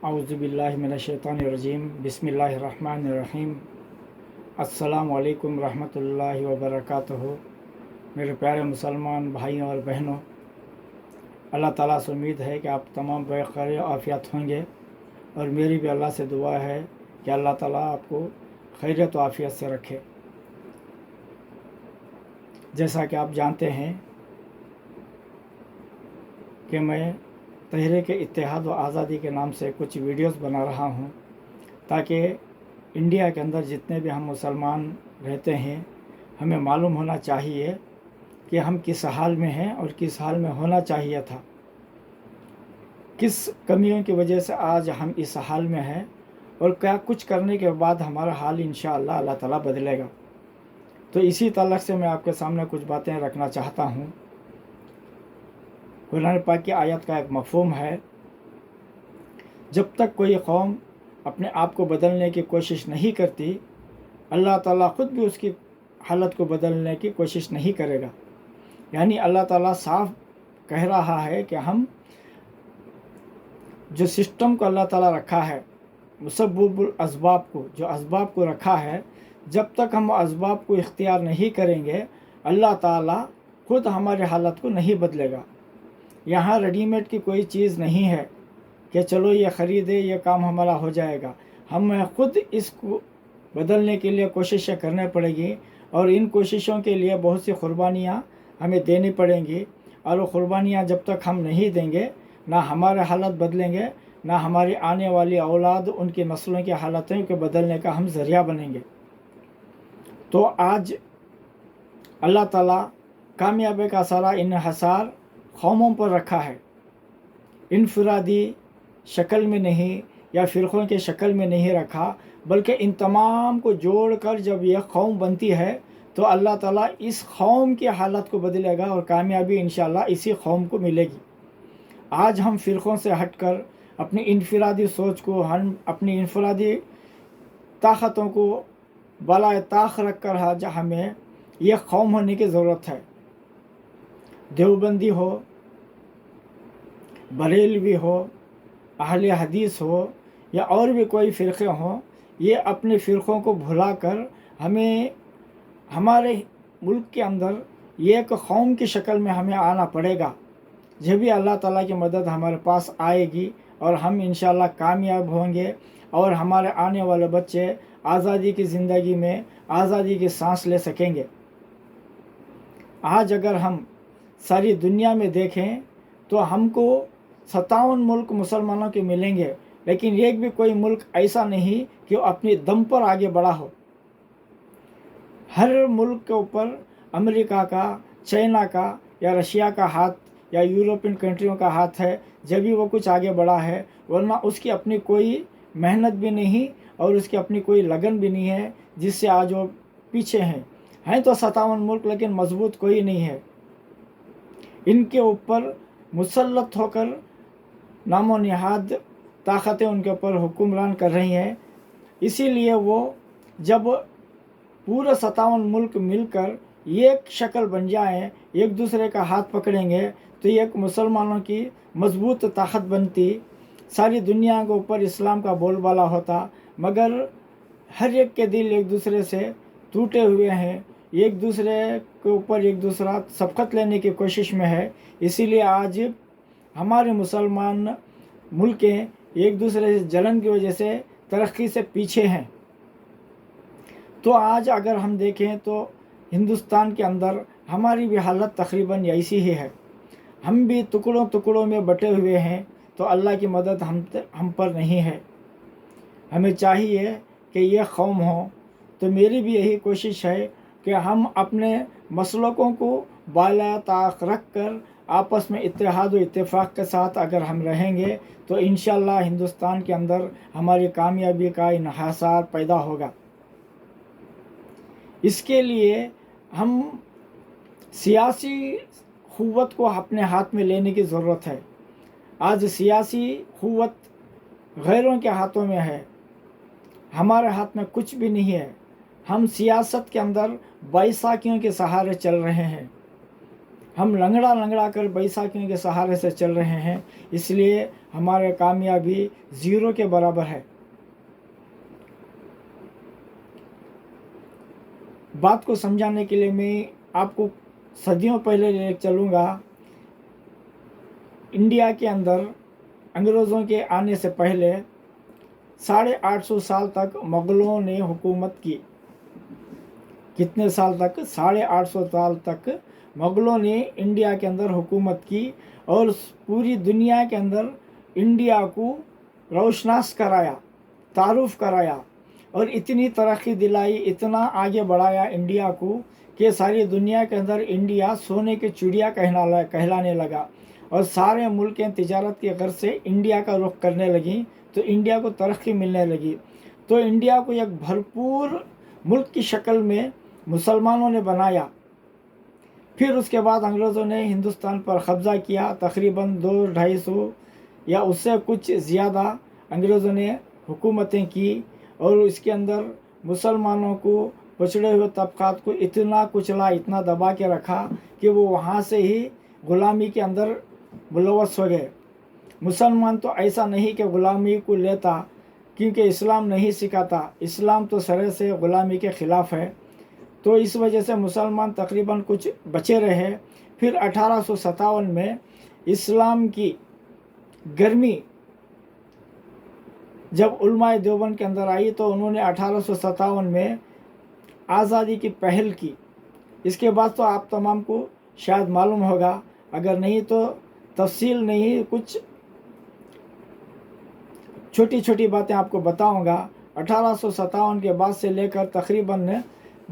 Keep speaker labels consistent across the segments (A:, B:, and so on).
A: औज़ुबिल्लाहि मिनश्शैतानिर्रजीम बिस्मिल्लाहिर्रहमानिर्रहीम। अस्सलामु अलैकुम रहमतुल्लाहि व बरकातुहू। मेरे प्यारे मुसलमान भाइयों और बहनों, अल्लाह ताला से उम्मीद है कि आप तमाम बख़ैर आफ़ियत होंगे और मेरी भी अल्लाह से दुआ है कि अल्लाह ताला आपको खैरियत व आफ़ियत से रखे। जैसा कि आप जानते हैं कि मैं तहरीक इत्तेहाद व आज़ादी के नाम से कुछ वीडियोस बना रहा हूं, ताकि इंडिया के अंदर जितने भी हम मुसलमान रहते हैं हमें मालूम होना चाहिए कि हम किस हाल में हैं और किस हाल में होना चाहिए था, किस कमियों की वजह से आज हम इस हाल में हैं और क्या कुछ करने के बाद हमारा हाल इंशाअल्लाह अल्लाह ताला बदलेगा। तो इसी ताल्लुक़ से मैं आपके सामने कुछ बातें रखना चाहता हूँ। कुरान पाक की आयत का एक मफ़हूम है, जब तक कोई कौम अपने आप को बदलने की कोशिश नहीं करती, अल्लाह ताला ख़ुद भी उसकी हालत को बदलने की कोशिश नहीं करेगा। यानी अल्लाह ताला साफ कह रहा है कि हम जो सिस्टम को अल्लाह ताला रखा है, मुसब्बिबुल असबाब को, जो असबाब को रखा है, जब तक हम असबाब को इख्तियार नहीं करेंगे अल्लाह ताला ख़ुद हमारे हालत को नहीं बदलेगा। यहाँ रेडीमेड की कोई चीज़ नहीं है कि चलो ये ख़रीदे ये काम हमारा हो जाएगा। हमें ख़ुद इसको बदलने के लिए कोशिशें करनी पड़ेगी और इन कोशिशों के लिए बहुत सी कुर्बानियाँ हमें देनी पड़ेंगी। और वो कुर्बानियाँ जब तक हम नहीं देंगे, ना हमारे हालत बदलेंगे, ना हमारी आने वाली औलाद उनकी नस्लों की हालतों के बदलने का हम ज़रिया बनेंगे। तो आज अल्लाह ताला कामयाबी का सारा इन्हिसार कौमों पर रखा है, इनफरादी शक्ल में नहीं या फ़िरक़ों के शक्ल में नहीं रखा, बल्कि इन तमाम को जोड़कर जब यह कौम बनती है तो अल्लाह ताला इस कौम की हालत को बदलेगा और कामयाबी इंशाअल्लाह इसी कौम को मिलेगी। आज हम फ़िरक़ों से हटकर अपनी इनफरादी सोच को, हम अपनी इनफरादी ताकतों को बलाए ताख रख कर आज हमें यह कौम होने की ज़रूरत है। देवबंदी हो, बरेलवी हो, अहले हदीस हो या और भी कोई फ़िरक़े हों, ये अपने फ़िरक़ों को भुलाकर हमें हमारे मुल्क के अंदर ये एक कौम की शक्ल में हमें आना पड़ेगा। जब भी अल्लाह ताला की मदद हमारे पास आएगी और हम इंशाअल्लाह कामयाब होंगे और हमारे आने वाले बच्चे आज़ादी की ज़िंदगी में आज़ादी की सांस ले सकेंगे। आज अगर हम सारी दुनिया में देखें तो हमको 57 मुल्क मुसलमानों के मिलेंगे, लेकिन एक भी कोई मुल्क ऐसा नहीं कि वो अपनी दम पर आगे बढ़ा हो। हर मुल्क के ऊपर अमेरिका का, चाइना का या रशिया का हाथ या यूरोपियन कंट्रियों का हाथ है, जब भी वो कुछ आगे बढ़ा है, वरना उसकी अपनी कोई मेहनत भी नहीं और उसकी अपनी कोई लगन भी नहीं है जिससे आज वो पीछे हैं तो 57 मुल्क, लेकिन मजबूत कोई नहीं है। इनके ऊपर मुसल्लत होकर नामो निहाद ताकतें उनके ऊपर हुक्मरान कर रही हैं। इसीलिए वो जब पूरे 57 मुल्क मिलकर एक शक्ल बन जाएं, एक दूसरे का हाथ पकड़ेंगे, तो एक मुसलमानों की मजबूत ताकत बनती, सारी दुनिया के ऊपर इस्लाम का बोलबाला होता। मगर हर एक के दिल एक दूसरे से टूटे हुए हैं, एक दूसरे के ऊपर एक दूसरा सबकत लेने की कोशिश में है। इसीलिए आज हमारे मुसलमान मुल्कें एक दूसरे से जलन की वजह से तरक्की से पीछे हैं। तो आज अगर हम देखें तो हिंदुस्तान के अंदर हमारी भी हालत तकरीबन ऐसी ही है। हम भी टुकड़ों टुकड़ों में बटे हुए हैं, तो अल्लाह की मदद हम पर नहीं है। हमें चाहिए कि ये कौम हो। तो मेरी भी यही कोशिश है कि हम अपने मसलकों को बाला ताक रख कर आपस में इत्तेहाद व इत्तेफाक के साथ अगर हम रहेंगे तो इंशाअल्लाह हिंदुस्तान के अंदर हमारी कामयाबी का इन्हिसार पैदा होगा। इसके लिए हम सियासी क़ुव्वत को अपने हाथ में लेने की ज़रूरत है। आज सियासी क़ुव्वत गैरों के हाथों में है, हमारे हाथ में कुछ भी नहीं है। हम सियासत के अंदर बैसाखियों के सहारे चल रहे हैं। हम लंगड़ा लंगड़ा कर बैसाखियों के सहारे से चल रहे हैं, इसलिए हमारे कामयाबी ज़ीरो के बराबर है। बात को समझाने के लिए मैं आपको सदियों पहले ले चलूँगा। इंडिया के अंदर अंग्रेज़ों के आने से पहले 850 साल तक मुग़लों ने हुकूमत की। कितने साल तक? 850 साल तक मुग़लों ने इंडिया के अंदर हुकूमत की और पूरी दुनिया के अंदर इंडिया को रोशनास कराया, तारुफ कराया और इतनी तरक्की दिलाई, इतना आगे बढ़ाया इंडिया को कि सारी दुनिया के अंदर इंडिया सोने की चिड़िया कहलाने लगा और सारे मुल्कें तिजारत की गर्ज से इंडिया का रुख करने लगी, तो इंडिया को तरक्की मिलने लगी। तो इंडिया को एक भरपूर मुल्क की शक्ल में मुसलमानों ने बनाया। फिर उसके बाद अंग्रेज़ों ने हिंदुस्तान पर कब्ज़ा किया। तकरीबन 200-250 या उससे कुछ ज़्यादा अंग्रेज़ों ने हुकूमतें की और इसके अंदर मुसलमानों को, पिछड़े हुए तबक़ात को इतना कुचला, इतना दबा के रखा कि वो वहाँ से ही ग़ुलामी के अंदर मुलव्वस हो गए। मुसलमान तो ऐसा नहीं कि ग़ुलामी को लेता, क्योंकि इस्लाम नहीं सिखाता, इस्लाम तो सरे से ग़ुलामी के ख़िलाफ़ है। तो इस वजह से मुसलमान तकरीबन कुछ बचे रहे। फिर 1857 में इस्लाम की गर्मी जब उलमाए देवबंद के अंदर आई तो उन्होंने 1857 में आज़ादी की पहल की। इसके बाद तो आप तमाम को शायद मालूम होगा, अगर नहीं तो तफसील नहीं, कुछ छोटी छोटी बातें आपको बताऊंगा। 1857 के बाद से लेकर तकरीबन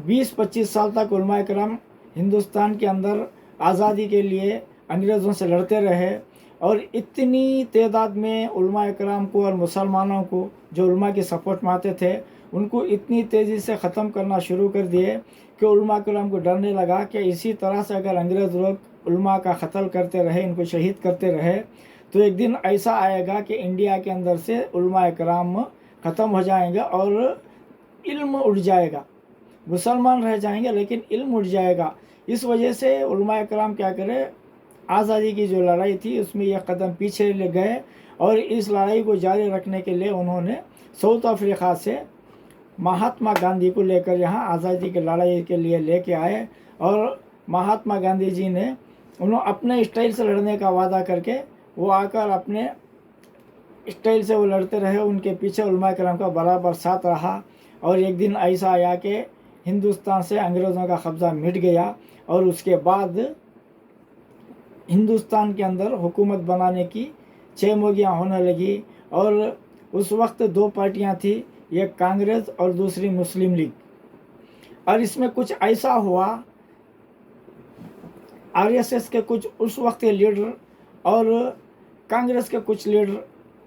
A: 20-25 साल तक उलमाए किराम हिंदुस्तान के अंदर आज़ादी के लिए अंग्रेज़ों से लड़ते रहे और इतनी तादाद में उलमाए किराम को और मुसलमानों को जो उलमा की सपोर्ट में आते थे, उनको इतनी तेज़ी से ख़त्म करना शुरू कर दिए कि उलमा किराम को डरने लगा कि इसी तरह से अगर अंग्रेज़ लोग उलमा का कत्ल करते रहे, इनको शहीद करते रहे, तो एक दिन ऐसा आएगा कि इंडिया के अंदर से उलमा किराम ख़त्म हो जाएंगे और इल्म उड़ जाएगा। मुसलमान रह जाएंगे लेकिन इल्म उड़ जाएगा। इस वजह से उलमा किराम क्या करे, आज़ादी की जो लड़ाई थी उसमें यह कदम पीछे ले गए और इस लड़ाई को जारी रखने के लिए उन्होंने साउथ अफ्रीका से महात्मा गांधी को लेकर यहाँ आज़ादी की लड़ाई के लिए लेके आए और महात्मा गांधी जी ने उन्होंने अपने स्टाइल से लड़ने का वादा करके वो आकर अपने स्टाइल से वो लड़ते रहे। उनके पीछे उलमा किराम का बराबर साथ रहा और एक दिन ऐसा आया कि हिंदुस्तान से अंग्रेज़ों का कब्ज़ा मिट गया और उसके बाद हिंदुस्तान के अंदर हुकूमत बनाने की चेमोगियाँ होने लगी और उस वक्त 2 पार्टियां थी, एक कांग्रेस और दूसरी मुस्लिम लीग। और इसमें कुछ ऐसा हुआ, आरएसएस के कुछ उस वक्त के लीडर और कांग्रेस के कुछ लीडर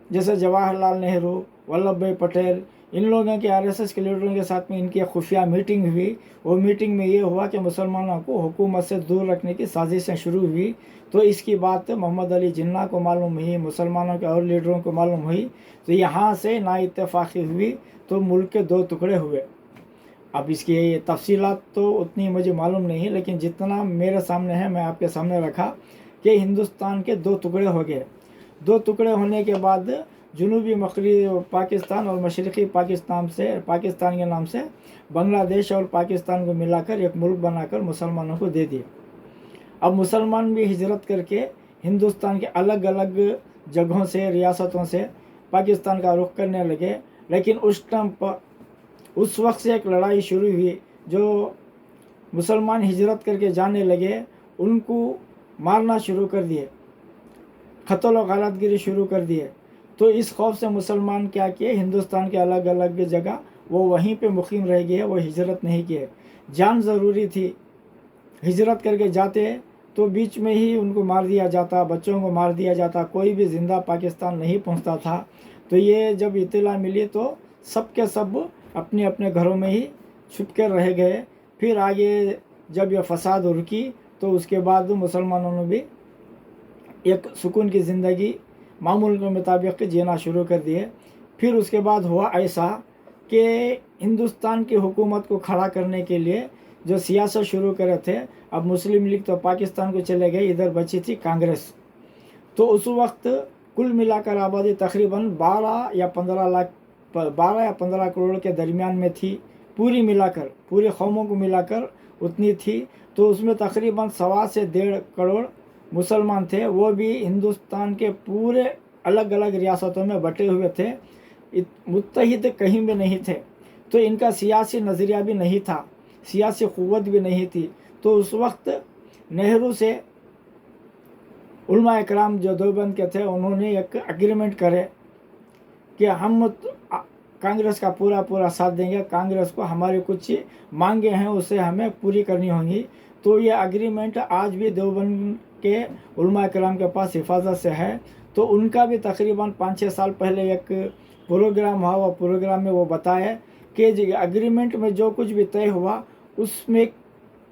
A: जैसे जवाहरलाल नेहरू, वल्लभ भाई पटेल, इन लोगों के आरएसएस के लीडरों के साथ में इनकी खुफिया मीटिंग हुई। वो मीटिंग में ये हुआ कि मुसलमानों को हुकूमत से दूर रखने की साजिशें शुरू हुई। तो इसकी बात मोहम्मद अली जिन्ना को मालूम हुई, मुसलमानों के और लीडरों को मालूम हुई, तो यहाँ से नाइत्तेफाकी हुई तो मुल्क के 2 टुकड़े हुए। अब इसकी ये तफसीलात तो उतनी मुझे मालूम नहीं, लेकिन जितना मेरे सामने है मैं आपके सामने रखा कि हिंदुस्तान के 2 टुकड़े हो गए। 2 टुकड़े होने के बाद जनूबी मगरबी पाकिस्तान और मशरक़ी पाकिस्तान के नाम से बांग्लादेश और पाकिस्तान को मिलाकर एक मुल्क बनाकर मुसलमानों को दे दिया। अब मुसलमान भी हिजरत करके हिंदुस्तान के अलग अलग जगहों से, रियासतों से पाकिस्तान का रुख करने लगे। लेकिन उस टाइम पर उस वक्त से एक लड़ाई शुरू हुई, जो मुसलमान हिजरत करके जाने लगे उनको मारना शुरू कर दिए, कत्ल और गारतगिरी शुरू कर दिए। तो इस खौफ से मुसलमान क्या किए, हिंदुस्तान के अलग अलग जगह वो वहीं पे मुकीम रह गए, वो हिजरत नहीं किए। जान ज़रूरी थी, हिजरत करके जाते तो बीच में ही उनको मार दिया जाता, बच्चों को मार दिया जाता, कोई भी ज़िंदा पाकिस्तान नहीं पहुंचता था। तो ये जब इत्तला मिली तो सब के सब अपने अपने घरों में ही छुप कर रह गए। फिर आगे जब यह फसाद रुकी तो उसके बाद मुसलमानों ने भी एक सुकून की ज़िंदगी मामूल के मुताबिक जीना शुरू कर दिए। फिर उसके बाद हुआ ऐसा कि हिंदुस्तान की हुकूमत को खड़ा करने के लिए जो सियासत शुरू करे थे। अब मुस्लिम लीग तो पाकिस्तान को चले गए, इधर बची थी कांग्रेस। तो उस वक्त कुल मिलाकर आबादी तकरीबन 12 या 15 करोड़ के दरमियान में थी, पूरी मिलाकर, पूरी कौमों को मिलाकर उतनी थी। तो उसमें तकरीबन 1.25 से 1.5 करोड़ मुसलमान थे, वो भी हिंदुस्तान के पूरे अलग अलग रियासतों में बटे हुए थे, मुत्तहिद कहीं भी नहीं थे। तो इनका सियासी नज़रिया भी नहीं था, सियासी क़ुव्वत भी नहीं थी। तो उस वक्त नेहरू से उलमा इकराम जो देवबंद के थे, उन्होंने एक एग्रीमेंट करे कि हम कांग्रेस का पूरा साथ देंगे, कांग्रेस को हमारी कुछ मांगे हैं उसे हमें पूरी करनी होंगी। तो ये एग्रीमेंट आज भी देवबंद के उलमा इकराम के पास हिफाजत से है। तो उनका भी तकरीबन 5-6 साल पहले एक प्रोग्राम हुआ, वो प्रोग्राम में वो बताया कि एग्रीमेंट में जो कुछ भी तय हुआ उसमें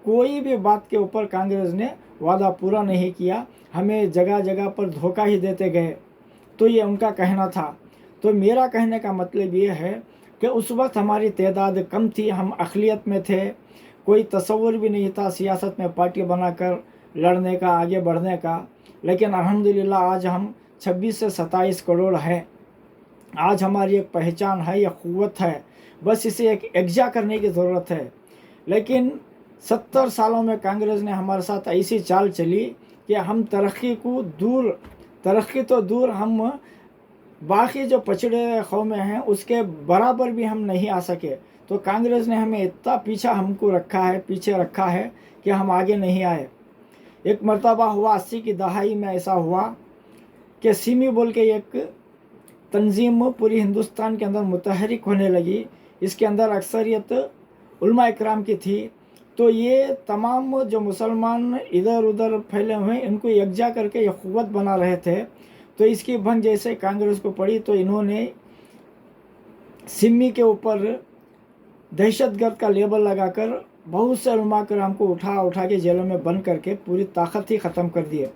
A: कोई भी बात के ऊपर कांग्रेस ने वादा पूरा नहीं किया, हमें जगह जगह पर धोखा ही देते गए। तो ये उनका कहना था। तो मेरा कहने का मतलब ये है कि उस वक्त हमारी तादाद कम थी, हम अक़लियत में थे, कोई तसव्वुर भी नहीं था सियासत में पार्टी बनाकर लड़ने का, आगे बढ़ने का। लेकिन अल्हम्दुलिल्लाह आज हम 26 से 27 करोड़ हैं। आज हमारी एक पहचान है, यह क़ुव्वत है, बस इसे एक एकजा करने की ज़रूरत है। लेकिन 70 सालों में कांग्रेस ने हमारे साथ ऐसी चाल चली कि हम तरक्की तो दूर, हम बाकी जो पिछड़े कौमें हैं उसके बराबर भी हम नहीं आ सके। तो कांग्रेस ने हमें इतना पीछे रखा है कि हम आगे नहीं आए। एक मरतबा हुआ 80 की दहाई में, ऐसा हुआ कि सिमी बोल के एक तंजीम पूरी हिंदुस्तान के अंदर मुतहरिक होने लगी। इसके अंदर अक्सरियत उलमा इकराम की थी। तो ये तमाम जो मुसलमान इधर उधर फैले हुए, इनको यकजा करके ये क़ुव्वत बना रहे थे। तो इसकी भंग जैसे कांग्रेस को पड़ी तो इन्होंने सिमी के ऊपर दहशतगर्द का लेबल लगाकर बहुत से उलमा इकराम को उठा के जेलों में बंद करके पूरी ताकत ही ख़त्म कर दिए।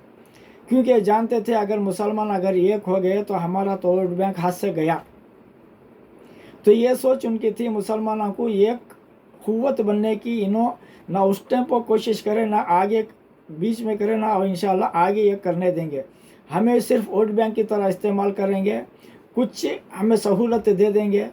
A: क्योंकि जानते थे अगर मुसलमान अगर एक हो गए तो हमारा तो वोट बैंक हाथ से गया। तो ये सोच उनकी थी मुसलमानों को एक क़ुव्वत बनने की। इन्हों ना उस टाइम पर कोशिश करे, ना आगे बीच में करे, ना इंशाल्लाह आगे ये करने देंगे। हमें सिर्फ वोट बैंक की तरह इस्तेमाल करेंगे, कुछ हमें सहूलत दे देंगे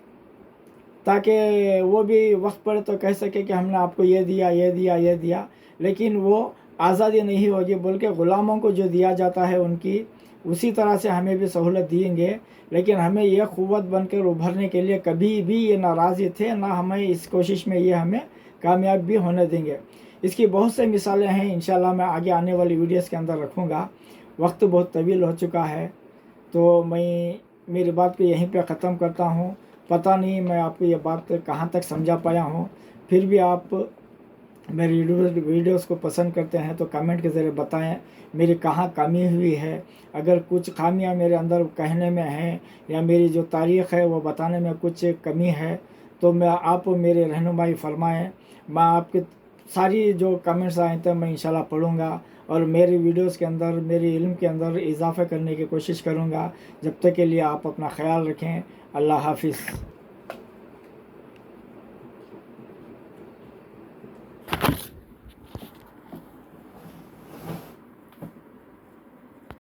A: ताकि वो भी वक्त पड़े तो कह सके कि हमने आपको ये दिया। लेकिन वो आज़ादी नहीं होगी, बल्कि ग़ुलामों को जो दिया जाता है उनकी उसी तरह से हमें भी सहूलत देंगे। लेकिन हमें यह क़ुव्वत बनकर उभरने के लिए कभी भी ये नाराज़ी थे, ना हमें इस कोशिश में ये हमें कामयाब भी होने देंगे। इसकी बहुत से मिसालें हैं, इंशाल्लाह मैं आगे आने वाली वीडियोस के अंदर रखूँगा। वक्त बहुत तवील हो चुका है, तो मैं मेरी बात को यहीं पे ख़त्म करता हूँ। पता नहीं मैं आपको ये बात कहाँ तक समझा पाया हूँ। फिर भी आप मेरी वीडियोस को पसंद करते हैं तो कमेंट के ज़रिए बताएं मेरी कहाँ कमी हुई है। अगर कुछ खामियां मेरे अंदर कहने में हैं या मेरी जो तारीख़ है वो बताने में कुछ कमी है तो आप मेरे रहनुमाई फरमाएं। मैं आपके सारी जो कमेंट्स आए थे मैं इंशाल्लाह पढ़ूँगा और मेरी वीडियोस के अंदर, मेरी इल्म के अंदर इजाफ़ा करने की कोशिश करूँगा। जब तक के लिए आप अपना ख्याल रखें। अल्लाह हाफिज़।